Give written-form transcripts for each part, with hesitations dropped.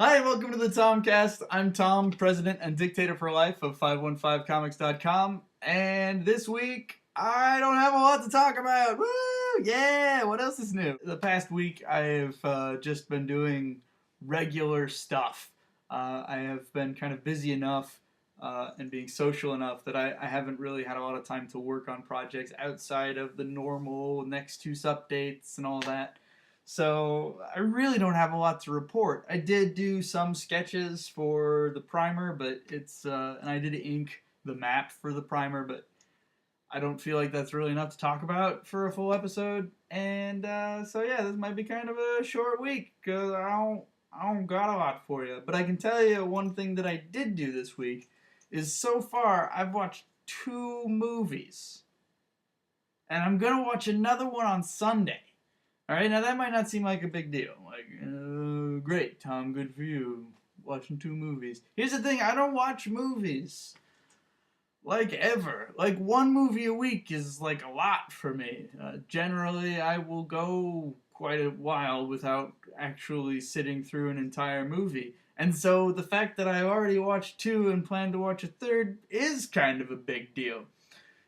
Hi, and welcome to the THOMCAST. I'm Tom, president and dictator for life of 515comics.com, and this week I don't have a lot to talk about. Woo! Yeah! What else is new? The past week I've just been doing regular stuff. I have been kind of busy enough and being social enough that I haven't really had a lot of time to work on projects outside of the normal next two updates and all that. So I really don't have a lot to report. I did do some sketches for the primer, but and I did ink the map for the primer, but I don't feel like that's really enough to talk about for a full episode. And so yeah, this might be kind of a short week because I don't got a lot for you. But I can tell you one thing that I did do this week is so far I've watched 2 movies, and I'm gonna watch another one on Sunday. All right, now that might not seem like a big deal. Like, great, Tom, good for you, watching 2 movies. Here's the thing, I don't watch movies, like, ever. Like, 1 movie a week is, like, a lot for me. Generally, I will go quite a while without actually sitting through an entire movie. And so the fact that I already watched 2 and plan to watch a third is kind of a big deal.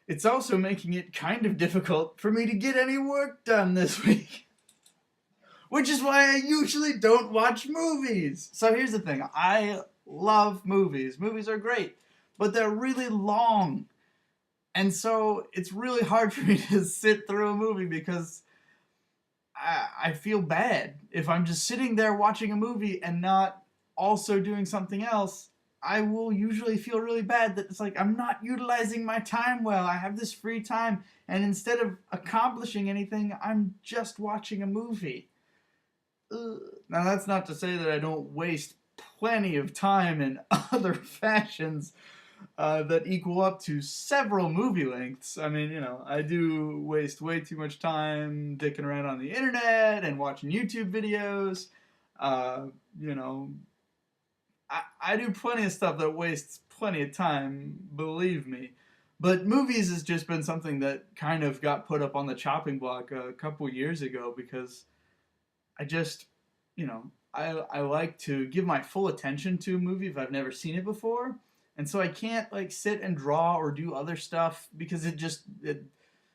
It's also making it kind of difficult for me to get any work done this week. Which is why I usually don't watch movies. So here's the thing. I love movies. Movies are great. But they're really long. And so it's really hard for me to sit through a movie because I feel bad. If I'm just sitting there watching a movie and not also doing something else, I will usually feel really bad that it's like I'm not utilizing my time well. I have this free time, and instead of accomplishing anything, I'm just watching a movie. Now, that's not to say that I don't waste plenty of time in other fashions that equal up to several movie lengths. I mean, I do waste way too much time dicking around on the internet and watching YouTube videos. Uh, you know, I do plenty of stuff that wastes plenty of time, believe me. But movies has just been something that kind of got put up on the chopping block a couple years ago because I just, I like to give my full attention to a movie if I've never seen it before. And so I can't like sit and draw or do other stuff because it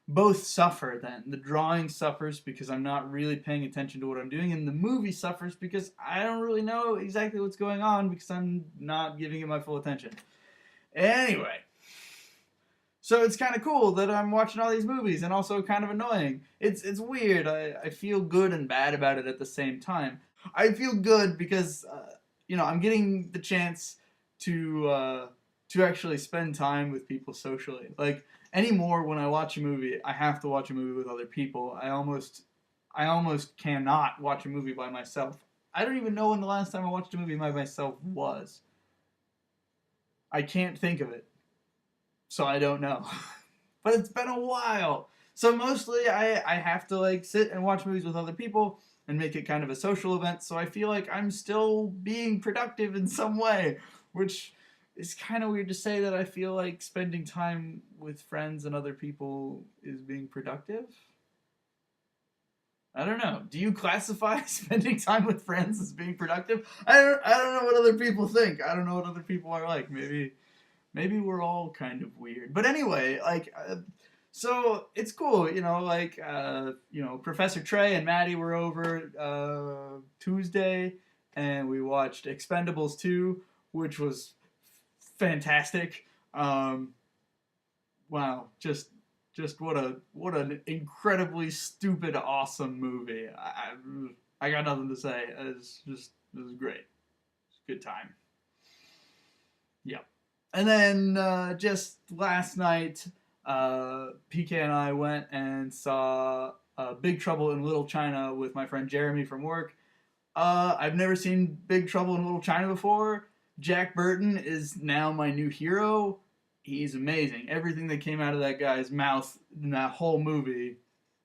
both suffer then. The drawing suffers because I'm not really paying attention to what I'm doing, and the movie suffers because I don't really know exactly what's going on because I'm not giving it my full attention. Anyway, so it's kind of cool that I'm watching all these movies, and also kind of annoying. It's weird. I feel good and bad about it at the same time. I feel good because I'm getting the chance to actually spend time with people socially. Like anymore, when I watch a movie, I have to watch a movie with other people. I almost cannot watch a movie by myself. I don't even know when the last time I watched a movie by myself was. I can't think of it, so I don't know. But it's been a while. So mostly I have to like sit and watch movies with other people and make it kind of a social event, so I feel like I'm still being productive in some way, which is kind of weird to say that I feel like spending time with friends and other people is being productive. I don't know. Do you classify spending time with friends as being productive? I don't know what other people think. I don't know what other people are like. Maybe we're all kind of weird. But anyway, like so it's cool, Professor Trey and Maddie were over Tuesday, and we watched Expendables 2, which was fantastic. Wow, just what an incredibly stupid, awesome movie. I got nothing to say. It was great. It's a good time. Yep. And then just last night, PK and I went and saw Big Trouble in Little China with my friend Jeremy from work. I've never seen Big Trouble in Little China before. Jack Burton is now my new hero. He's amazing. Everything that came out of that guy's mouth in that whole movie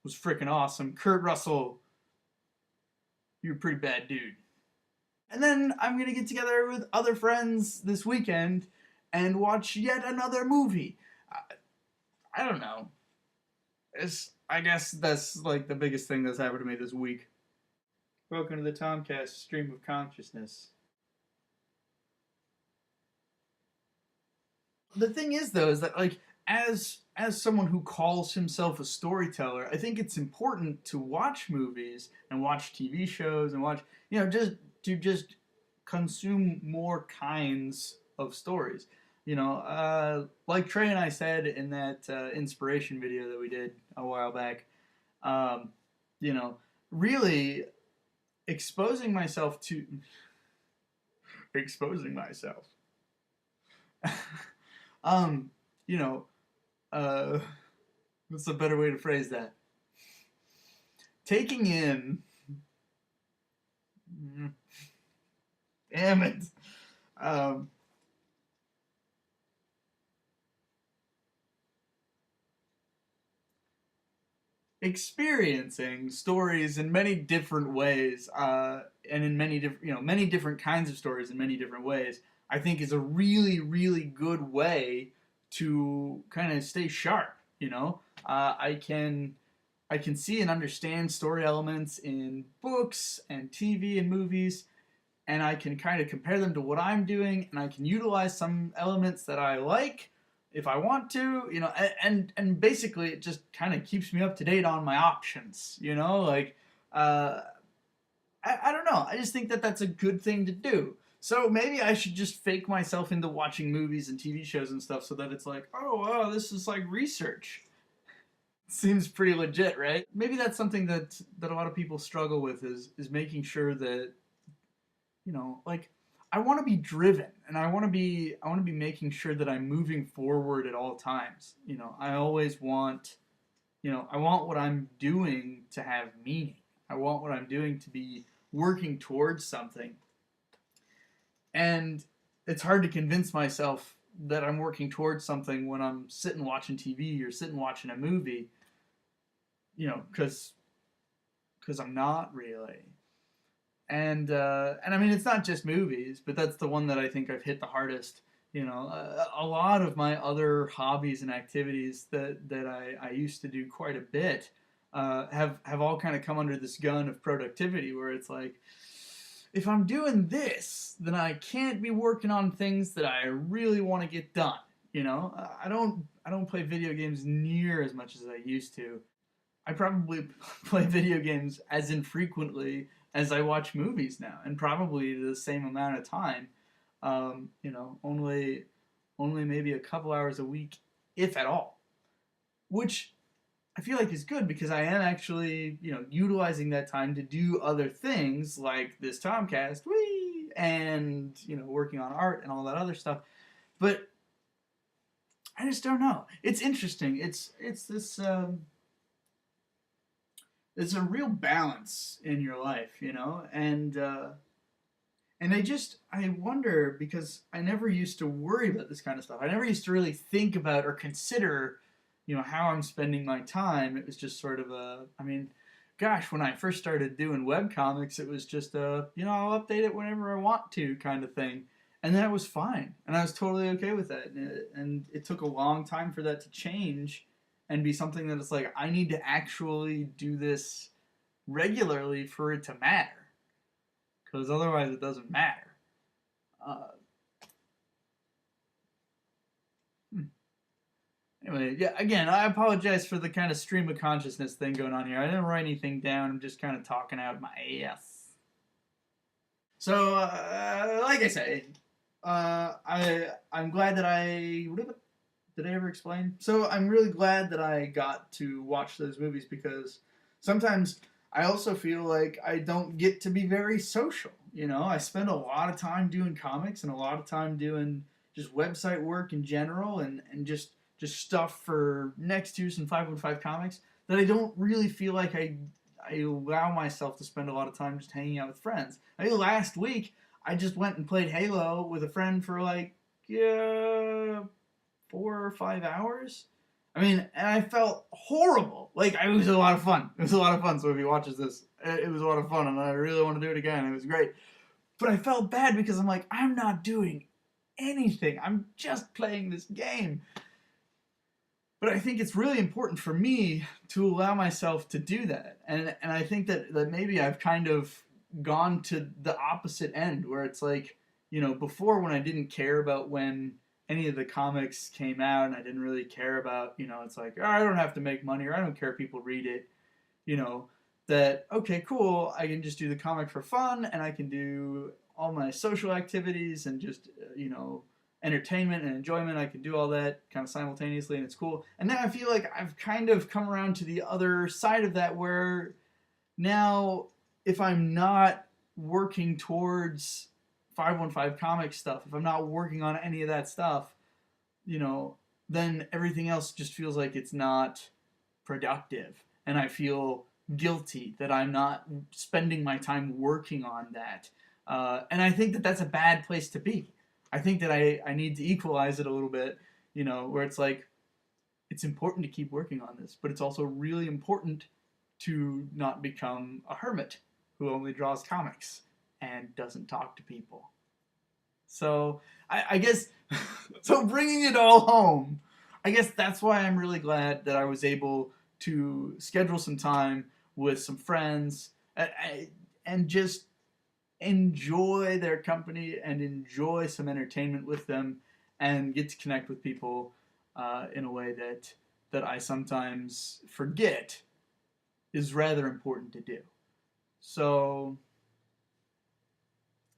was freaking awesome. Kurt Russell, you're a pretty bad dude. And then I'm going to get together with other friends this weekend and watch yet another movie. I don't know. I guess that's like the biggest thing that's happened to me this week. Welcome to the THOMCAST stream of consciousness. The thing is, though, is that like as someone who calls himself a storyteller, I think it's important to watch movies and watch TV shows and watch, just consume more kinds of stories. Like Trey and I said in that inspiration video that we did a while back, um, you know, really exposing myself to exposing myself. um, you know, uh, what's a better way to phrase that? Taking in, damn it, um, experiencing stories in many different ways, and in many different kinds of stories in many different ways, I think is a really, really good way to kind of stay sharp. I can see and understand story elements in books and TV and movies, and I can kind of compare them to what I'm doing, and I can utilize some elements that I like if I want to, and basically it just kind of keeps me up to date on my options, like uh, I don't know. I just think that that's a good thing to do. So maybe I should just fake myself into watching movies and TV shows and stuff so that it's like, oh, wow, this is like research. Seems pretty legit, right? Maybe that's something that a lot of people struggle with is making sure that like I want to be driven and I want to be making sure that I'm moving forward at all times. I always want I want what I'm doing to have meaning. I want what I'm doing to be working towards something. And it's hard to convince myself that I'm working towards something when I'm sitting watching TV or sitting watching a movie, because I'm not really. And I mean, it's not just movies, but that's the one that I think I've hit the hardest. A lot of my other hobbies and activities that I used to do quite a bit have all kind of come under this gun of productivity, where it's like, if I'm doing this, then I can't be working on things that I really want to get done. I don't play video games near as much as I used to. I probably play video games as infrequently as I watch movies now, and probably the same amount of time. Only maybe a couple hours a week, if at all. Which I feel like is good because I am actually, utilizing that time to do other things like this THOMCAST, and working on art and all that other stuff. But I just don't know. It's interesting. It's this. It's a real balance in your life, and I wonder, because I never used to worry about this kind of stuff. I never used to really think about or consider, how I'm spending my time. It was just sort of I mean, gosh, when I first started doing webcomics, it was just I'll update it whenever I want to kind of thing. And that was fine. And I was totally okay with that. And it took a long time for that to change and be something that it's like, I need to actually do this regularly for it to matter. Because otherwise it doesn't matter. Uh, Anyway, yeah, again, I apologize for the kind of stream of consciousness thing going on here. I didn't write anything down. I'm just kind of talking out my ass. So, like I say, I'm glad that did I ever explain? So I'm really glad that I got to watch those movies, because sometimes I also feel like I don't get to be very social. I spend a lot of time doing comics and a lot of time doing just website work in general, and just stuff for Next Two's and 515 Comics, that I don't really feel like I allow myself to spend a lot of time just hanging out with friends. I mean, last week I just went and played Halo with a friend for like 4 or 5 hours. I mean, and I felt horrible. Like, it was a lot of fun. It was a lot of fun. So if he watches this, it was a lot of fun, and I really want to do it again. It was great. But I felt bad because I'm like, I'm not doing anything. I'm just playing this game. But I think it's really important for me to allow myself to do that. And I think that maybe I've kind of gone to the opposite end, where it's like, before, when I didn't care about when any of the comics came out and I didn't really care about, it's like, oh, I don't have to make money, or I don't care if people read it, that, okay, cool, I can just do the comic for fun, and I can do all my social activities and just, entertainment and enjoyment. I can do all that kind of simultaneously, and it's cool. And then I feel like I've kind of come around to the other side of that, where now if I'm not working towards 515 comic stuff, if I'm not working on any of that stuff, then everything else just feels like it's not productive. And I feel guilty that I'm not spending my time working on that. And I think that that's a bad place to be. I think that I need to equalize it a little bit, where it's like, it's important to keep working on this, but it's also really important to not become a hermit who only draws comics and doesn't talk to people. So I guess, so bringing it all home, I guess that's why I'm really glad that I was able to schedule some time with some friends and just enjoy their company and enjoy some entertainment with them and get to connect with people in a way that I sometimes forget is rather important to do. So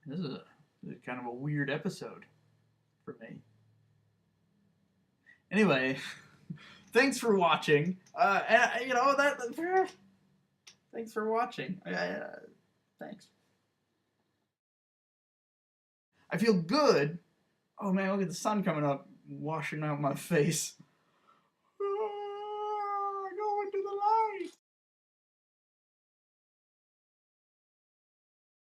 this is kind of a weird episode for me. Anyway, thanks for watching. Thanks for watching. Thanks. I feel good. Oh man, look at the sun coming up, washing out my face.